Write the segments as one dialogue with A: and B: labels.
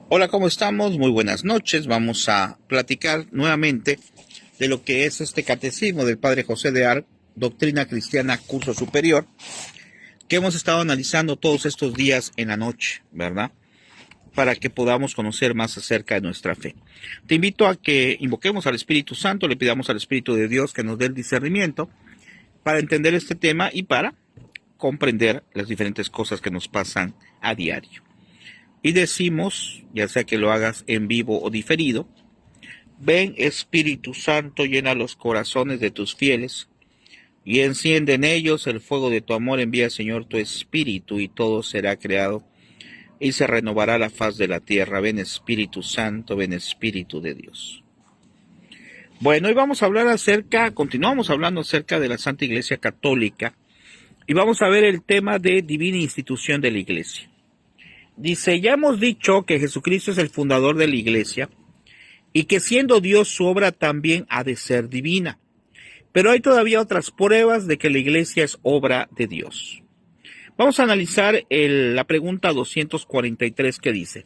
A: Hola, ¿cómo estamos? Muy buenas noches. Vamos a platicar nuevamente de lo que es este catecismo del Padre José de Arc, Doctrina Cristiana, Curso Superior, que hemos estado analizando todos estos días en la noche, ¿verdad? Para que podamos conocer más acerca de nuestra fe. Te invito a que invoquemos al Espíritu Santo, le pidamos al Espíritu de Dios que nos dé el discernimiento para entender este tema y para comprender las diferentes cosas que nos pasan a diario. Y decimos, ya sea que lo hagas en vivo o diferido: ven Espíritu Santo, llena los corazones de tus fieles y enciende en ellos el fuego de tu amor. Envía, Señor, tu Espíritu y todo será creado y se renovará la faz de la tierra. Ven Espíritu Santo, ven Espíritu de Dios. Bueno, hoy vamos a hablar continuamos hablando acerca de la Santa Iglesia Católica y vamos a ver el tema de divina institución de la Iglesia. Dice, ya hemos dicho que Jesucristo es el fundador de la Iglesia y que siendo Dios su obra también ha de ser divina. Pero hay todavía otras pruebas de que la Iglesia es obra de Dios. Vamos a analizar la pregunta 243 que dice,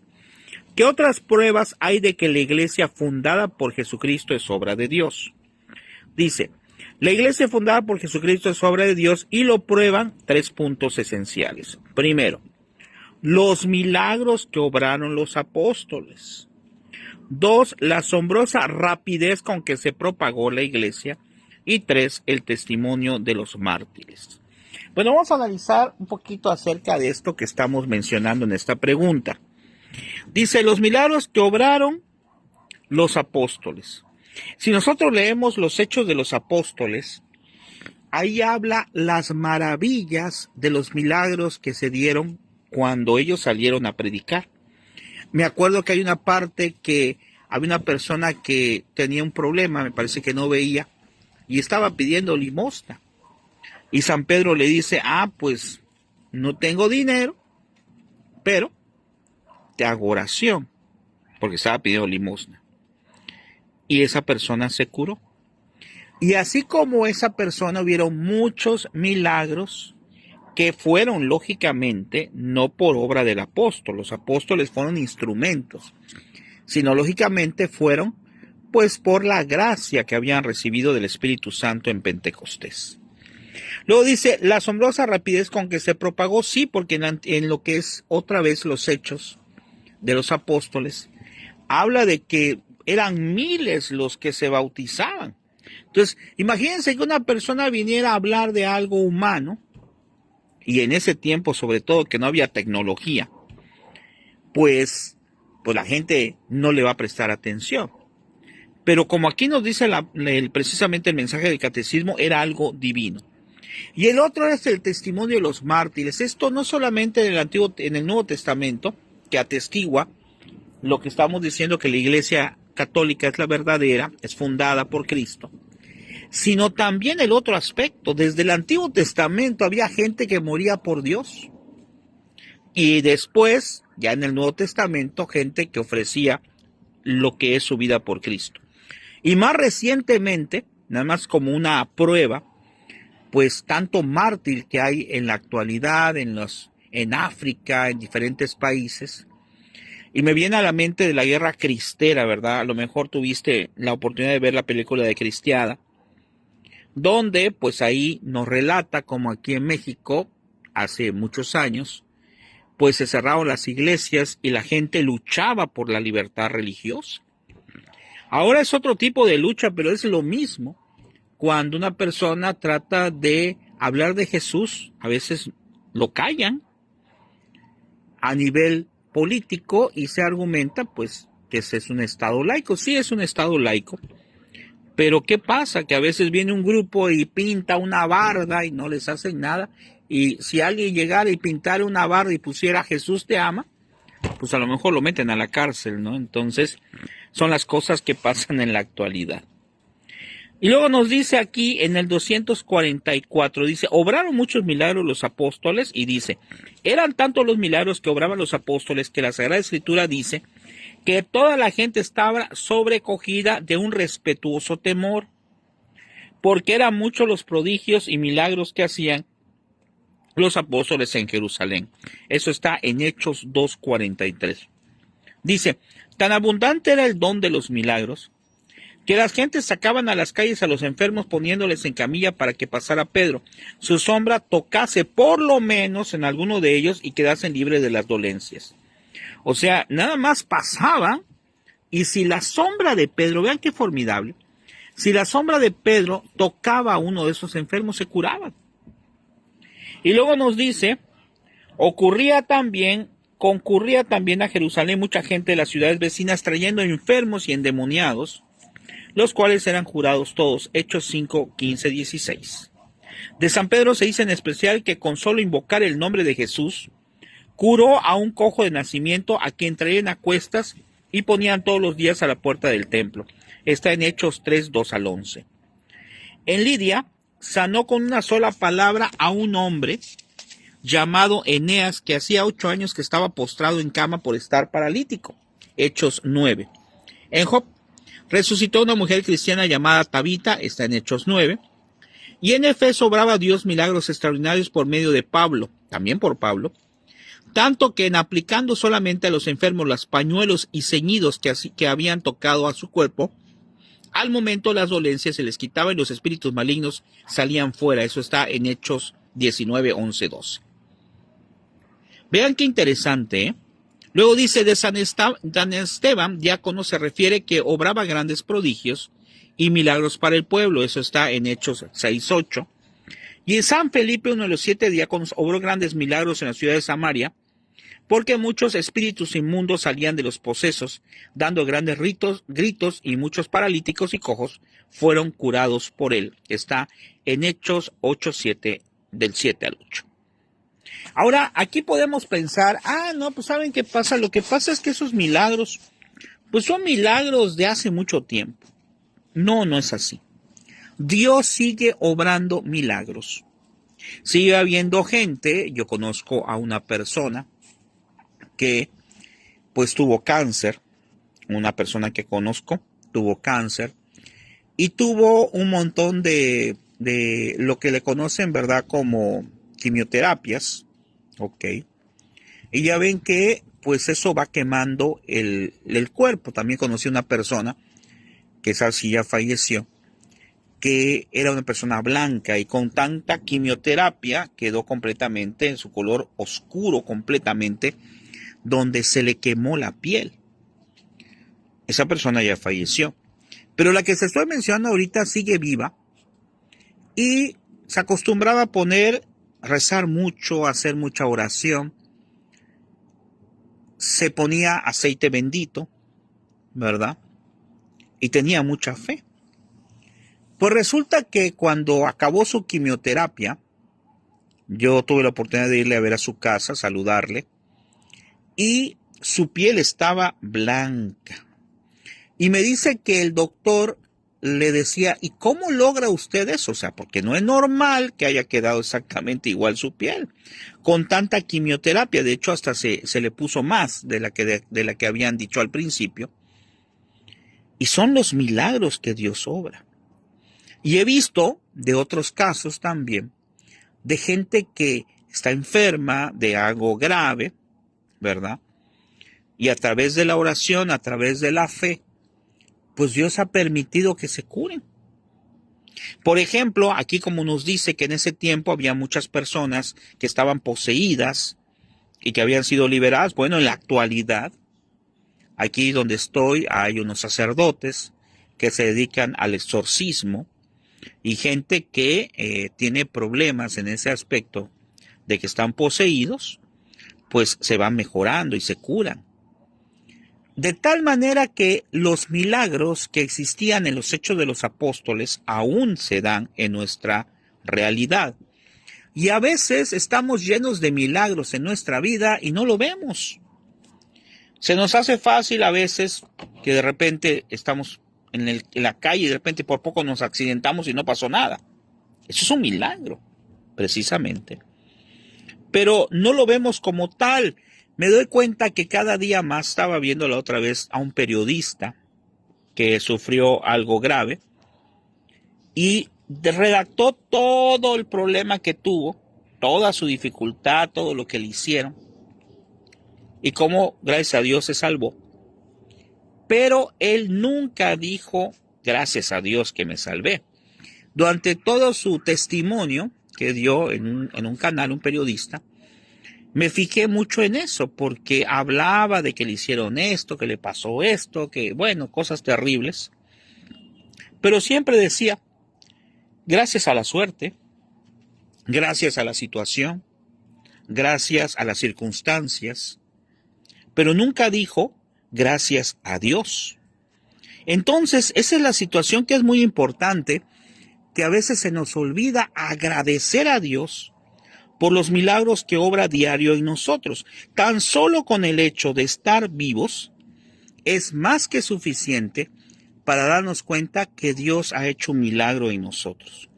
A: ¿qué otras pruebas hay de que la Iglesia fundada por Jesucristo es obra de Dios? Dice, la Iglesia fundada por Jesucristo es obra de Dios y lo prueban 3 puntos esenciales. Primero, los milagros que obraron los apóstoles. 2, la asombrosa rapidez con que se propagó la Iglesia. Y 3, el testimonio de los mártires. Bueno, vamos a analizar un poquito acerca de esto que estamos mencionando en esta pregunta. Dice, los milagros que obraron los apóstoles. Si nosotros leemos los Hechos de los Apóstoles, ahí habla las maravillas de los milagros que se dieron cuando ellos salieron a predicar. Me acuerdo que hay una parte que había una persona que tenía un problema, me parece que no veía, y estaba pidiendo limosna. Y San Pedro le dice, pues no tengo dinero, pero te hago oración, porque estaba pidiendo limosna. Y esa persona se curó. Y así como esa persona, hubieron muchos milagros que fueron lógicamente no por obra del apóstol. Los apóstoles fueron instrumentos, sino lógicamente fueron pues por la gracia que habían recibido del Espíritu Santo en Pentecostés. Luego dice, la asombrosa rapidez con que se propagó, sí, porque en lo que es otra vez los Hechos de los Apóstoles, habla de que eran miles los que se bautizaban. Entonces, imagínense que una persona viniera a hablar de algo humano, y en ese tiempo, sobre todo, que no había tecnología, pues la gente no le va a prestar atención. Pero como aquí nos dice precisamente el mensaje del catecismo, era algo divino. Y el otro es el testimonio de los mártires. Esto no solamente en el Nuevo Testamento, que atestigua lo que estamos diciendo, que la Iglesia Católica es la verdadera, es fundada por Cristo, sino también el otro aspecto. Desde el Antiguo Testamento había gente que moría por Dios. Y después, ya en el Nuevo Testamento, gente que ofrecía lo que es su vida por Cristo. Y más recientemente, nada más como una prueba, pues tanto mártir que hay en la actualidad, en África, en diferentes países. Y me viene a la mente de la guerra cristera, ¿verdad? A lo mejor tuviste la oportunidad de ver la película de Cristiada, donde pues ahí nos relata como aquí en México, hace muchos años, pues se cerraron las iglesias y la gente luchaba por la libertad religiosa. Ahora es otro tipo de lucha, pero es lo mismo. Cuando una persona trata de hablar de Jesús, a veces lo callan a nivel político y se argumenta pues que ese es un estado laico. Sí, es un estado laico, pero ¿qué pasa? Que a veces viene un grupo y pinta una barda y no les hacen nada. Y si alguien llegara y pintara una barda y pusiera Jesús te ama, pues a lo mejor lo meten a la cárcel, ¿no? Entonces, son las cosas que pasan en la actualidad. Y luego nos dice aquí en el 244, dice, obraron muchos milagros los apóstoles, y dice, eran tantos los milagros que obraban los apóstoles que la Sagrada Escritura dice que toda la gente estaba sobrecogida de un respetuoso temor, porque eran muchos los prodigios y milagros que hacían los apóstoles en Jerusalén. Eso está en Hechos 2:43. Dice, tan abundante era el don de los milagros, que las gentes sacaban a las calles a los enfermos poniéndoles en camilla para que pasara Pedro, su sombra tocase por lo menos en alguno de ellos y quedasen libres de las dolencias. O sea, nada más pasaba, y si la sombra de Pedro, vean qué formidable, si la sombra de Pedro tocaba a uno de esos enfermos, se curaban. Y luego nos dice, concurría también a Jerusalén mucha gente de las ciudades vecinas trayendo enfermos y endemoniados, los cuales eran jurados todos. Hechos 5, 15, 16. De San Pedro se dice en especial que con solo invocar el nombre de Jesús, curó a un cojo de nacimiento a quien traían a cuestas y ponían todos los días a la puerta del templo. Está en Hechos 3, 2 al 11. En Lidia sanó con una sola palabra a un hombre llamado Eneas, que hacía 8 años que estaba postrado en cama por estar paralítico. Hechos 9. En Job resucitó una mujer cristiana llamada Tabita, está en Hechos 9. Y en Efeso obraba Dios milagros extraordinarios por medio de Pablo, también por Pablo, tanto que en aplicando solamente a los enfermos los pañuelos y ceñidos que habían tocado a su cuerpo, al momento las dolencias se les quitaban y los espíritus malignos salían fuera. Eso está en Hechos 19, 11, 12. Vean qué interesante, ¿eh? Luego dice, de San Esteban, diácono, se refiere que obraba grandes prodigios y milagros para el pueblo. Eso está en Hechos 6, 8. Y en San Felipe, uno de los 7 diáconos, obró grandes milagros en la ciudad de Samaria, porque muchos espíritus inmundos salían de los posesos, dando grandes gritos, y muchos paralíticos y cojos fueron curados por él. Está en Hechos 8, 7, del 7 al 8. Ahora, aquí podemos pensar, no, pues ¿saben qué pasa? Lo que pasa es que esos milagros, pues son milagros de hace mucho tiempo. No, no es así. Dios sigue obrando milagros. Sigue habiendo gente, yo conozco a una persona que pues tuvo cáncer, una persona que conozco tuvo cáncer y tuvo un montón de lo que le conocen, ¿verdad?, como quimioterapias, ¿ok? Y ya ven que pues eso va quemando el cuerpo. También conocí una persona, que esa sí ya falleció, que era una persona blanca y con tanta quimioterapia quedó completamente en su color oscuro completamente, donde se le quemó la piel. Esa persona ya falleció. Pero la que se estoy mencionando ahorita sigue viva y se acostumbraba a rezar mucho, a hacer mucha oración. Se ponía aceite bendito, ¿verdad? Y tenía mucha fe. Pues resulta que cuando acabó su quimioterapia, yo tuve la oportunidad de irle a ver a su casa, saludarle, y su piel estaba blanca. Y me dice que el doctor le decía, ¿y cómo logra usted eso? O sea, porque no es normal que haya quedado exactamente igual su piel, con tanta quimioterapia. De hecho, hasta se le puso más de la que habían dicho al principio. Y son los milagros que Dios obra. Y he visto de otros casos también, de gente que está enferma de algo grave, ¿verdad? Y a través de la oración, a través de la fe, pues Dios ha permitido que se curen. Por ejemplo, aquí como nos dice que en ese tiempo había muchas personas que estaban poseídas y que habían sido liberadas. Bueno, en la actualidad, aquí donde estoy, hay unos sacerdotes que se dedican al exorcismo y gente que tiene problemas en ese aspecto de que están poseídos, pues se van mejorando y se curan. De tal manera que los milagros que existían en los Hechos de los Apóstoles aún se dan en nuestra realidad. Y a veces estamos llenos de milagros en nuestra vida y no lo vemos. Se nos hace fácil a veces que de repente estamos en la calle y de repente por poco nos accidentamos y no pasó nada. Eso es un milagro, precisamente. Pero no lo vemos como tal. Me doy cuenta que cada día más, estaba viendo la otra vez a un periodista que sufrió algo grave y redactó todo el problema que tuvo, toda su dificultad, todo lo que le hicieron y cómo, gracias a Dios, se salvó. pero él nunca dijo, gracias a Dios que me salvé. Durante todo su testimonio que dio en un canal, un periodista, me fijé mucho en eso, porque hablaba de que le hicieron esto, que le pasó esto, que bueno, cosas terribles. Pero siempre decía, gracias a la suerte, gracias a la situación, gracias a las circunstancias, pero nunca dijo, gracias a Dios. Entonces, esa es la situación que es muy importante, que a veces se nos olvida agradecer a Dios por los milagros que obra diario en nosotros. Tan solo con el hecho de estar vivos es más que suficiente para darnos cuenta que Dios ha hecho un milagro en nosotros.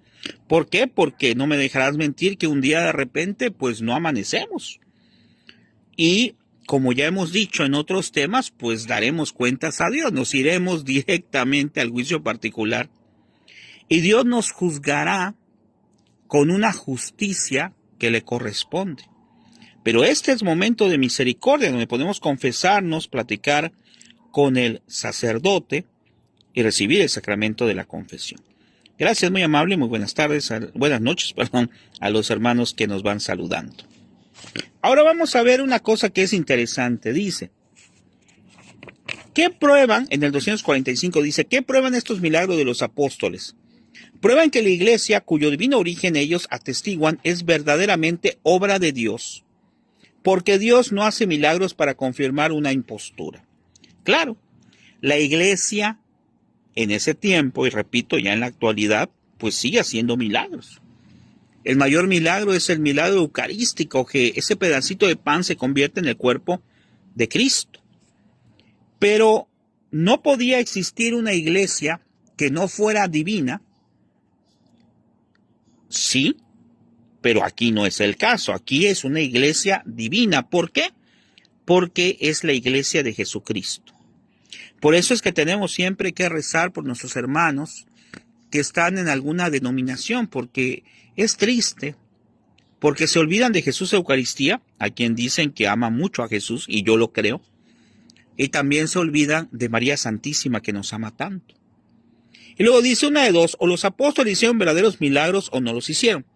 A: ¿Por qué? Porque no me dejarás mentir que un día de repente pues no amanecemos. Y como ya hemos dicho en otros temas, pues daremos cuentas a Dios, nos iremos directamente al juicio particular. Y Dios nos juzgará con una justicia que le corresponde. Pero este es momento de misericordia, donde podemos confesarnos, platicar con el sacerdote y recibir el sacramento de la confesión. Gracias, muy amable, muy buenas tardes, buenas noches, a los hermanos que nos van saludando. Ahora vamos a ver una cosa que es interesante. Dice, ¿qué prueban? En el 245 dice, ¿qué prueban estos milagros de los apóstoles? Prueban que la iglesia, cuyo divino origen ellos atestiguan, es verdaderamente obra de Dios, porque Dios no hace milagros para confirmar una impostura. Claro, la iglesia en ese tiempo, y repito, ya en la actualidad, pues sigue haciendo milagros. El mayor milagro es el milagro eucarístico, que ese pedacito de pan se convierte en el cuerpo de Cristo. Pero no podía existir una iglesia que no fuera divina. Sí, pero aquí no es el caso. Aquí es una iglesia divina. ¿Por qué? Porque es la iglesia de Jesucristo. Por eso es que tenemos siempre que rezar por nuestros hermanos que están en alguna denominación, porque es triste, porque se olvidan de Jesús Eucaristía, a quien dicen que ama mucho a Jesús, y yo lo creo, y también se olvidan de María Santísima, que nos ama tanto. Y luego dice una de dos, o los apóstoles hicieron verdaderos milagros o no los hicieron.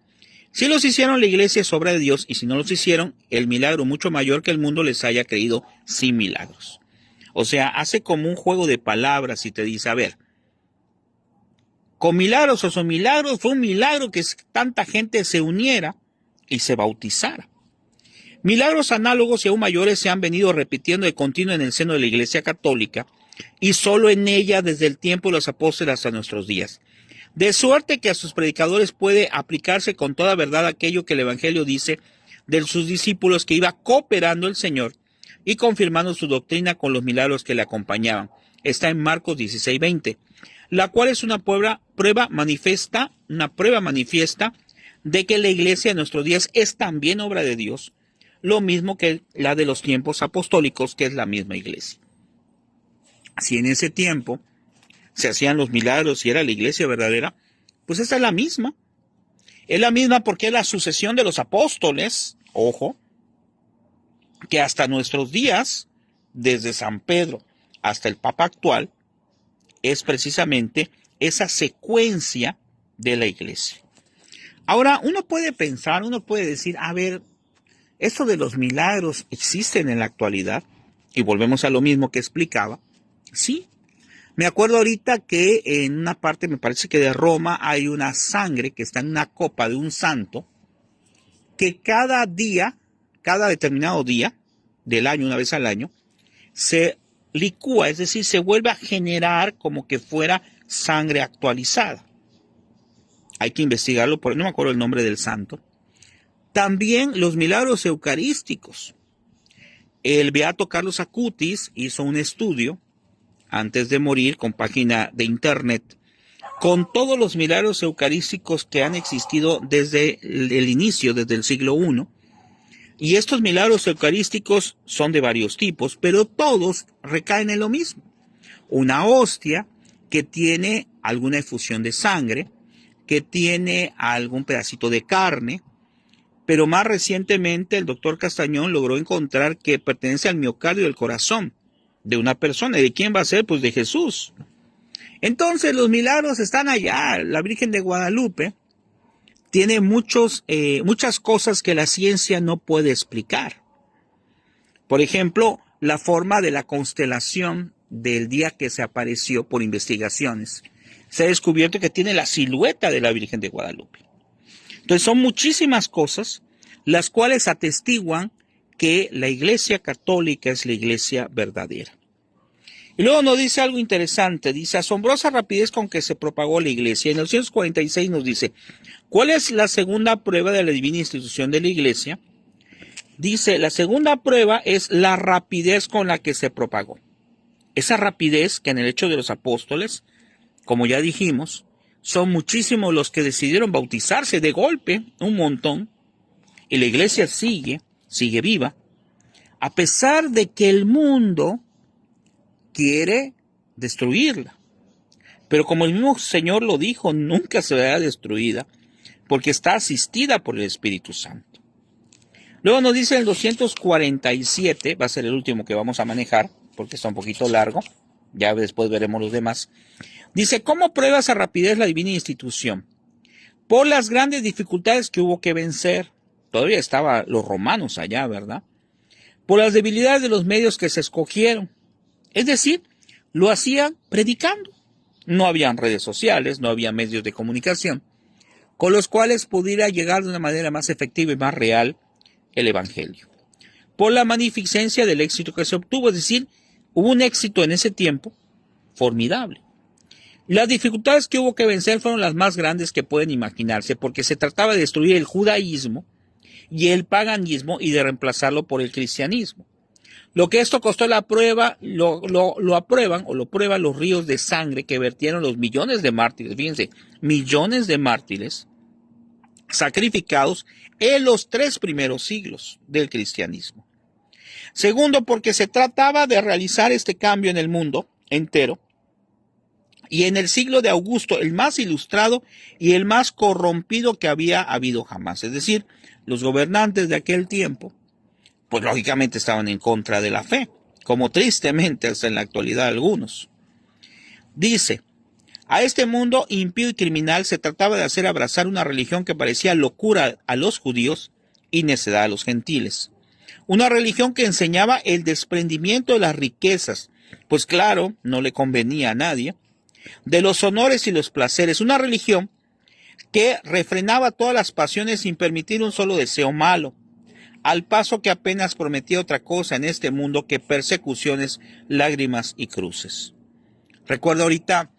A: Si los hicieron, la iglesia es obra de Dios, y si no los hicieron, el milagro mucho mayor que el mundo les haya creído sin milagros. O sea, hace como un juego de palabras y te dice, a ver, con milagros o sin milagros, fue un milagro que tanta gente se uniera y se bautizara. Milagros análogos y aún mayores se han venido repitiendo de continuo en el seno de la Iglesia Católica, y solo en ella desde el tiempo de los apóstoles hasta nuestros días. De suerte que a sus predicadores puede aplicarse con toda verdad aquello que el Evangelio dice de sus discípulos, que iba cooperando el Señor y confirmando su doctrina con los milagros que le acompañaban. Está en Marcos 16:20, la cual es una prueba manifiesta de que la iglesia de nuestros días es también obra de Dios, lo mismo que la de los tiempos apostólicos, que es la misma iglesia. Si en ese tiempo se hacían los milagros y era la iglesia verdadera, pues esta es la misma. Es la misma porque es la sucesión de los apóstoles, ojo, que hasta nuestros días, desde San Pedro hasta el Papa actual, es precisamente esa secuencia de la iglesia. Ahora, uno puede pensar, uno puede decir, a ver, esto de los milagros existen en la actualidad, y volvemos a lo mismo que explicaba. Sí, me acuerdo ahorita que en una parte, me parece que de Roma, hay una sangre que está en una copa de un santo, que cada día, cada determinado día del año, una vez al año, se licúa, es decir, se vuelve a generar como que fuera sangre actualizada. Hay que investigarlo, porque no me acuerdo el nombre del santo. También los milagros eucarísticos. El beato Carlos Acutis hizo un estudio antes de morir, con página de internet, con todos los milagros eucarísticos que han existido desde el inicio, desde el siglo I. Y estos milagros eucarísticos son de varios tipos, pero todos recaen en lo mismo. Una hostia que tiene alguna efusión de sangre, que tiene algún pedacito de carne, pero más recientemente el doctor Castañón logró encontrar que pertenece al miocardio del corazón. de una persona. ¿Y de quién va a ser? Pues de Jesús. Entonces los milagros están allá. La Virgen de Guadalupe tiene muchas cosas que la ciencia no puede explicar. Por ejemplo, la forma de la constelación del día que se apareció por investigaciones. Se ha descubierto que tiene la silueta de la Virgen de Guadalupe. Entonces son muchísimas cosas las cuales atestiguan que la Iglesia Católica es la Iglesia verdadera. Y luego nos dice algo interesante, dice, asombrosa rapidez con que se propagó la Iglesia. En el 246 nos dice, ¿cuál es la segunda prueba de la divina institución de la Iglesia? Dice, la segunda prueba es la rapidez con la que se propagó. Esa rapidez que en el Hecho de los Apóstoles, como ya dijimos, son muchísimos los que decidieron bautizarse de golpe, un montón, y la Iglesia sigue viva, a pesar de que el mundo quiere destruirla. Pero como el mismo Señor lo dijo, nunca se verá destruida, porque está asistida por el Espíritu Santo. Luego nos dice el 247, va a ser el último que vamos a manejar, porque está un poquito largo, ya después veremos los demás. Dice, ¿cómo prueba esa rapidez la divina institución? Por las grandes dificultades que hubo que vencer. Todavía estaban los romanos allá, ¿verdad? Por las debilidades de los medios que se escogieron. Es decir, lo hacían predicando. No habían redes sociales, no había medios de comunicación, con los cuales pudiera llegar de una manera más efectiva y más real el Evangelio. Por la magnificencia del éxito que se obtuvo, es decir, hubo un éxito en ese tiempo formidable. Las dificultades que hubo que vencer fueron las más grandes que pueden imaginarse, porque se trataba de destruir el judaísmo y el paganismo y de reemplazarlo por el cristianismo. Lo que esto costó la prueba, lo prueban los ríos de sangre que vertieron los millones de mártires, fíjense, millones de mártires sacrificados en los 3 primeros siglos del cristianismo. Segundo, porque se trataba de realizar este cambio en el mundo entero, y en el siglo de Augusto, el más ilustrado y el más corrompido que había habido jamás. Es decir, los gobernantes de aquel tiempo, pues lógicamente estaban en contra de la fe, como tristemente hasta en la actualidad algunos. Dice, a este mundo impío y criminal se trataba de hacer abrazar una religión que parecía locura a los judíos y necedad a los gentiles. Una religión que enseñaba el desprendimiento de las riquezas, pues claro, no le convenía a nadie, de los honores y los placeres, una religión que refrenaba todas las pasiones sin permitir un solo deseo malo, al paso que apenas prometía otra cosa en este mundo que persecuciones, lágrimas y cruces. Recuerdo ahorita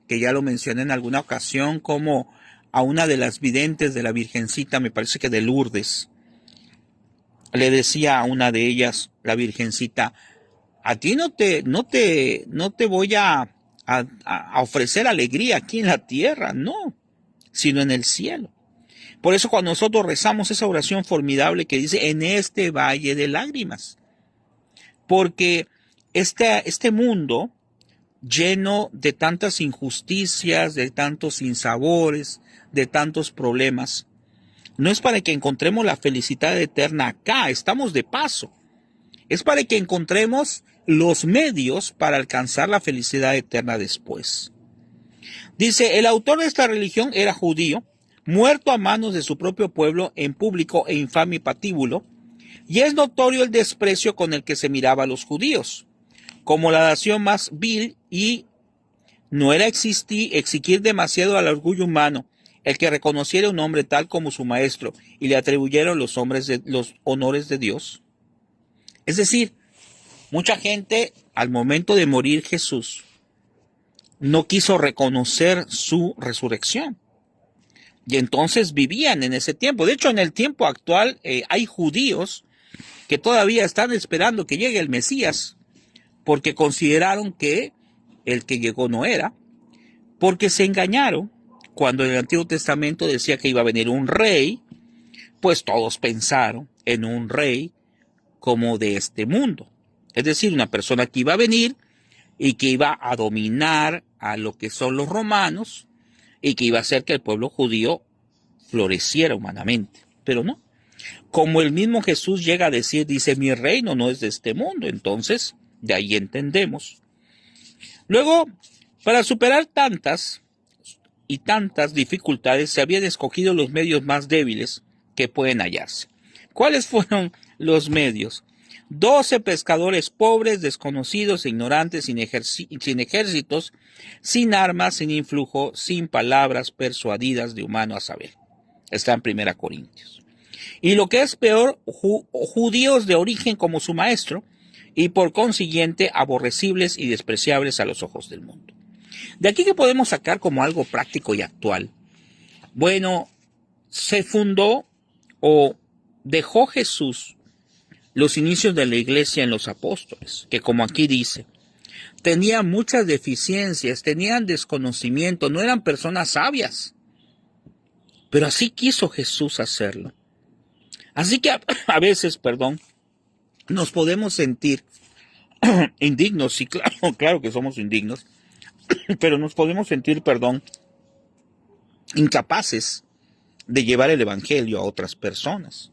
A: que ya lo mencioné en alguna ocasión, como a una de las videntes de la Virgencita, me parece que de Lourdes, le decía a una de ellas, la Virgencita, a ti no te voy a ofrecer alegría aquí en la tierra, no, sino en el cielo. Por eso cuando nosotros rezamos esa oración formidable que dice, en este valle de lágrimas, porque este mundo lleno de tantas injusticias, de tantos sinsabores, de tantos problemas, no es para que encontremos la felicidad eterna acá, estamos de paso. Es para que encontremos los medios para alcanzar la felicidad eterna después. Dice, el autor de esta religión era judío, muerto a manos de su propio pueblo en público e infame patíbulo, y es notorio el desprecio con el que se miraba a los judíos, como la nación más vil, y no era exigir demasiado al orgullo humano el que reconociera un hombre tal como su maestro y le atribuyeron los honores de Dios. Es decir, mucha gente al momento de morir Jesús no quiso reconocer su resurrección. Y entonces vivían en ese tiempo. De hecho, en el tiempo actual hay judíos que todavía están esperando que llegue el Mesías, porque consideraron que el que llegó no era, porque se engañaron. Cuando en el Antiguo Testamento decía que iba a venir un rey, pues todos pensaron en un rey como de este mundo. Es decir, una persona que iba a venir y que iba a dominar a lo que son los romanos y que iba a hacer que el pueblo judío floreciera humanamente. Pero no. Como el mismo Jesús llega a decir, dice, mi reino no es de este mundo. Entonces, De ahí entendemos. Luego, para superar tantas y tantas dificultades, se habían escogido los medios más débiles que pueden hallarse. ¿Cuáles fueron los medios? 12 pescadores pobres, desconocidos e ignorantes, sin ejércitos, sin armas, sin influjo, sin palabras persuadidas de humano a saber. Está en 1 Corintios. Y lo que es peor, judíos de origen como su maestro, y por consiguiente aborrecibles y despreciables a los ojos del mundo. De aquí que podemos sacar como algo práctico y actual. Bueno, se fundó o dejó Jesús los inicios de la iglesia en los apóstoles, que como aquí dice, tenían muchas deficiencias, tenían desconocimiento, no eran personas sabias. Pero así quiso Jesús hacerlo. Así que a veces, nos podemos sentir indignos, sí, claro que somos indignos, pero nos podemos sentir, incapaces de llevar el evangelio a otras personas.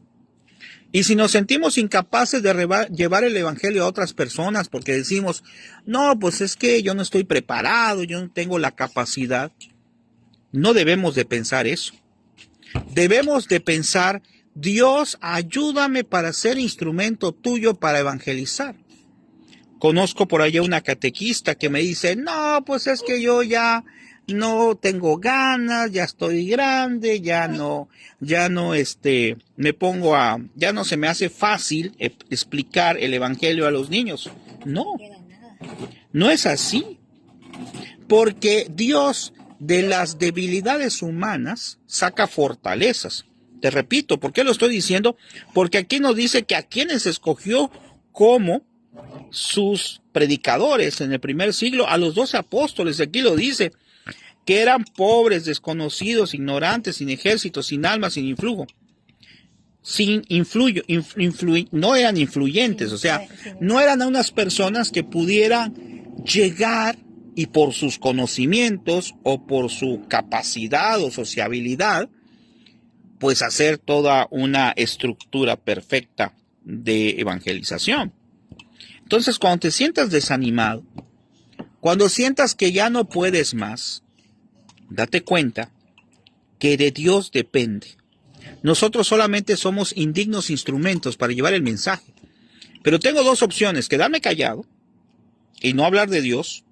A: Y si nos sentimos incapaces de llevar el evangelio a otras personas porque decimos, no, pues es que yo no estoy preparado, yo no tengo la capacidad, no debemos de pensar eso. Debemos de pensar, Dios, ayúdame para ser instrumento tuyo para evangelizar. Conozco por allá una catequista que me dice, no, pues es que yo ya no tengo ganas, ya estoy grande, ya no ya no se me hace fácil explicar el evangelio a los niños. No, no es así. Porque Dios de las debilidades humanas saca fortalezas. Te repito, ¿por qué lo estoy diciendo? Porque aquí nos dice que a quienes escogió como sus predicadores en el primer siglo, a los 12 apóstoles, aquí lo dice, que eran pobres, desconocidos, ignorantes, sin ejército, sin alma, sin influjo, no eran influyentes, o sea, no eran unas personas que pudieran llegar y por sus conocimientos o por su capacidad o sociabilidad, pues hacer toda una estructura perfecta de evangelización. Entonces, cuando te sientas desanimado, cuando sientas que ya no puedes más, date cuenta que de Dios depende. Nosotros solamente somos indignos instrumentos para llevar el mensaje. Pero tengo dos opciones, quedarme callado y no hablar de Dios,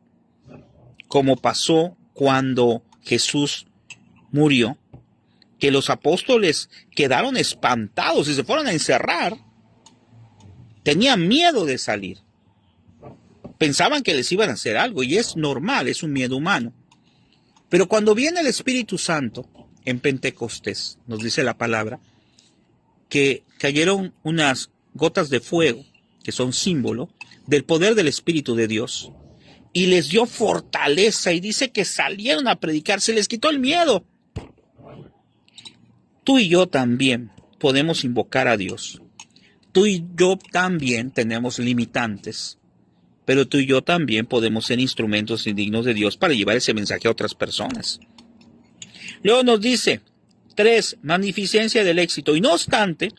A: como pasó cuando Jesús murió, que los apóstoles quedaron espantados y se fueron a encerrar. Tenían miedo de salir. Pensaban que les iban a hacer algo y es normal, es un miedo humano. Pero cuando viene el Espíritu Santo en Pentecostés, nos dice la palabra, que cayeron unas gotas de fuego, que son símbolo del poder del Espíritu de Dios, y les dio fortaleza y dice que salieron a predicar, se les quitó el miedo. Tú y yo también podemos invocar a Dios. Tú y yo también tenemos limitantes. Pero tú y yo también podemos ser instrumentos indignos de Dios para llevar ese mensaje a otras personas. Luego nos dice, 3, magnificencia del éxito. Y no obstante,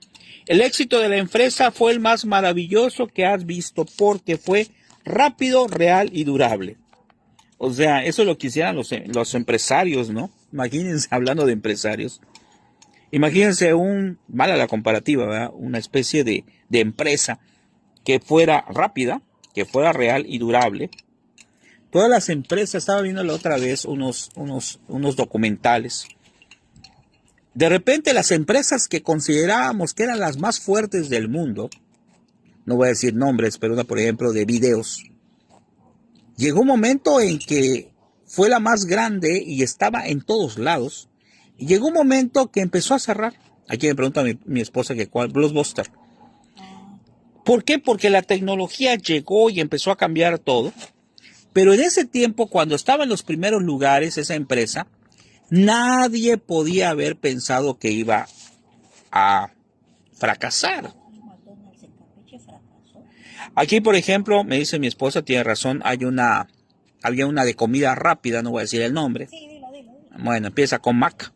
A: el éxito de la empresa fue el más maravilloso que has visto porque fue rápido, real y durable. O sea, eso lo quisieran los empresarios, ¿no? Imagínense, hablando de empresarios. Imagínense mala la comparativa, ¿verdad? Una especie de empresa que fuera rápida, que fuera real y durable. Todas las empresas, estaba viendo la otra vez unos documentales. De repente las empresas que considerábamos que eran las más fuertes del mundo, no voy a decir nombres, pero una por ejemplo de videos, llegó un momento en que fue la más grande y estaba en todos lados, y llegó un momento que empezó a cerrar. Aquí me pregunta mi esposa que cuál, Blockbuster. ¿Por qué? Porque la tecnología llegó y empezó a cambiar todo. Pero en ese tiempo, cuando estaba en los primeros lugares esa empresa, nadie podía haber pensado que iba a fracasar. Aquí, por ejemplo, me dice mi esposa, tiene razón, había una de comida rápida, no voy a decir el nombre.
B: Sí, dilo.
A: Bueno, empieza con Mac.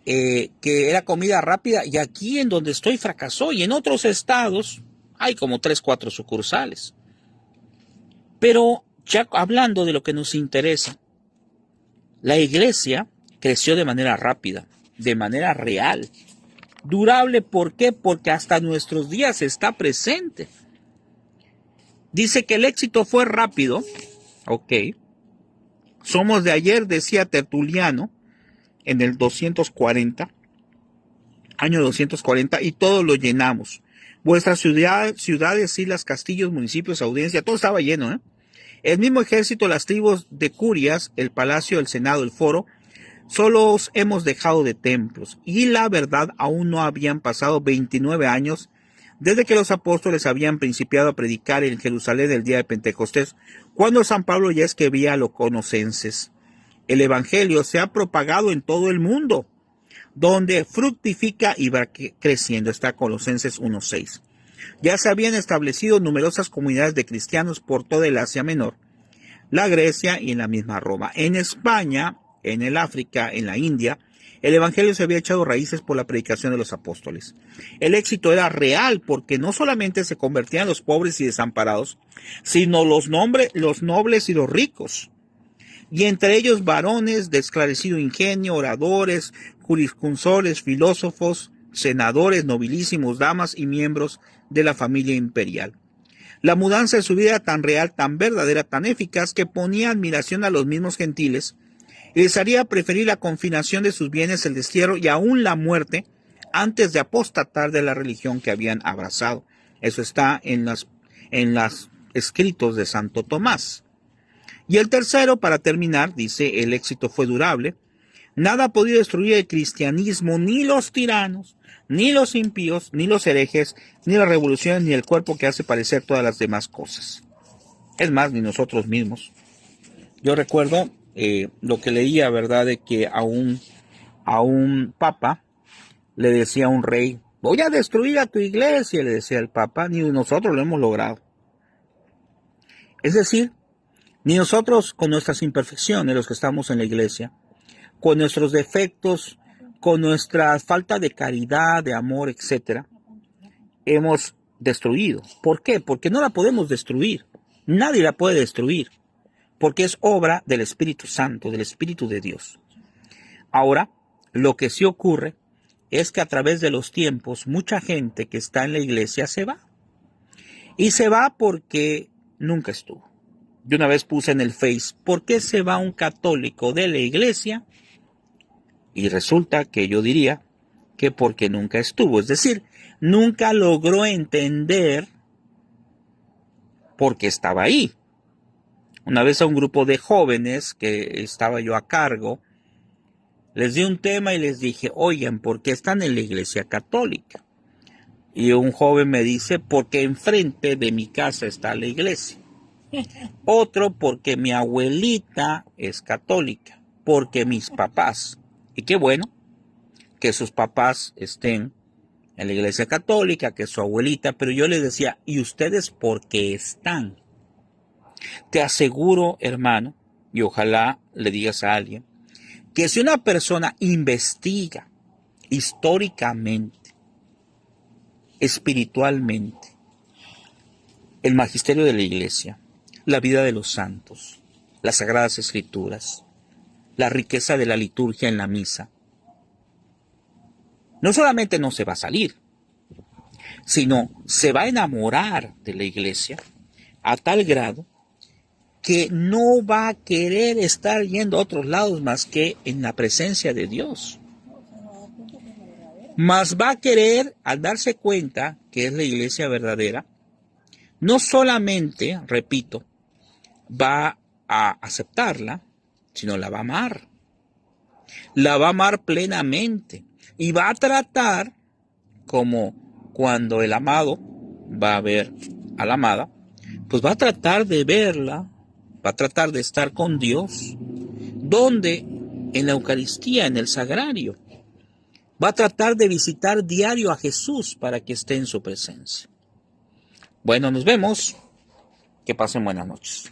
A: Que era comida rápida y aquí en donde estoy fracasó y en otros estados hay como 3, 4 sucursales. Pero ya hablando de lo que nos interesa, la iglesia creció de manera rápida, de manera real, durable. ¿Por qué? Porque hasta nuestros días está presente. Dice que el éxito fue rápido. Ok. Somos de ayer, decía Tertuliano, en el 240, año 240, y todo lo llenamos. Vuestras ciudades, islas, castillos, municipios, audiencia, todo estaba lleno, ¿eh? El mismo ejército, las tribus de curias, el palacio, el senado, el foro, solo os hemos dejado de templos. Y la verdad, aún no habían pasado 29 años desde que los apóstoles habían principiado a predicar en Jerusalén el día de Pentecostés, cuando San Pablo ya escribía a los conocenses. El evangelio se ha propagado en todo el mundo, donde fructifica y va creciendo. Está Colosenses 1:6. Ya se habían establecido numerosas comunidades de cristianos por toda el Asia Menor, la Grecia y en la misma Roma. En España, en el África, en la India, el evangelio se había echado raíces por la predicación de los apóstoles. El éxito era real porque no solamente se convertían los pobres y desamparados, sino los nobles y los ricos. Y entre ellos varones de esclarecido ingenio, oradores, jurisconsultos, filósofos, senadores, nobilísimos, damas y miembros de la familia imperial. La mudanza de su vida era tan real, tan verdadera, tan eficaz, que ponía admiración a los mismos gentiles y les haría preferir la confinación de sus bienes, el destierro y aún la muerte antes de apostatar de la religión que habían abrazado. Eso está en los escritos de Santo Tomás. Y el tercero, para terminar, dice, el éxito fue durable. Nada ha podido destruir el cristianismo, ni los tiranos, ni los impíos, ni los herejes, ni las revoluciones, ni el cuerpo que hace parecer todas las demás cosas. Es más, ni nosotros mismos. Yo recuerdo lo que leía, ¿verdad?, de que a un papa le decía a un rey, voy a destruir a tu iglesia, le decía el papa, ni nosotros lo hemos logrado. Es decir, ni nosotros con nuestras imperfecciones, los que estamos en la iglesia, con nuestros defectos, con nuestra falta de caridad, de amor, etc., hemos destruido. ¿Por qué? Porque no la podemos destruir. Nadie la puede destruir. Porque es obra del Espíritu Santo, del Espíritu de Dios. Ahora, lo que sí ocurre es que a través de los tiempos, mucha gente que está en la iglesia se va. Y se va porque nunca estuvo. Yo una vez puse en el Face, ¿por qué se va un católico de la iglesia? Y resulta que yo diría que porque nunca estuvo. Es decir, nunca logró entender por qué estaba ahí. Una vez a un grupo de jóvenes que estaba yo a cargo, les di un tema y les dije, oigan, ¿por qué están en la iglesia católica? Y un joven me dice, porque enfrente de mi casa está la iglesia. Otro, porque mi abuelita es católica, porque mis papás. Y qué bueno que sus papás estén en la iglesia católica, que su abuelita, pero yo les decía, ¿y ustedes por qué están? Te aseguro, hermano, y ojalá le digas a alguien, que si una persona investiga históricamente, espiritualmente, el magisterio de la iglesia, la vida de los santos, las sagradas escrituras, la riqueza de la liturgia en la misa, no solamente no se va a salir, sino se va a enamorar de la iglesia a tal grado que no va a querer estar yendo a otros lados más que en la presencia de Dios. Más va a querer, al darse cuenta que es la iglesia verdadera, no solamente, repito, va a aceptarla, sino la va a amar. La va a amar plenamente. Y va a tratar, como cuando el amado va a ver a la amada, pues va a tratar de verla, va a tratar de estar con Dios. ¿Dónde? En la Eucaristía, en el sagrario. Va a tratar de visitar diario a Jesús para que esté en su presencia. Bueno, nos vemos. Que pasen buenas noches.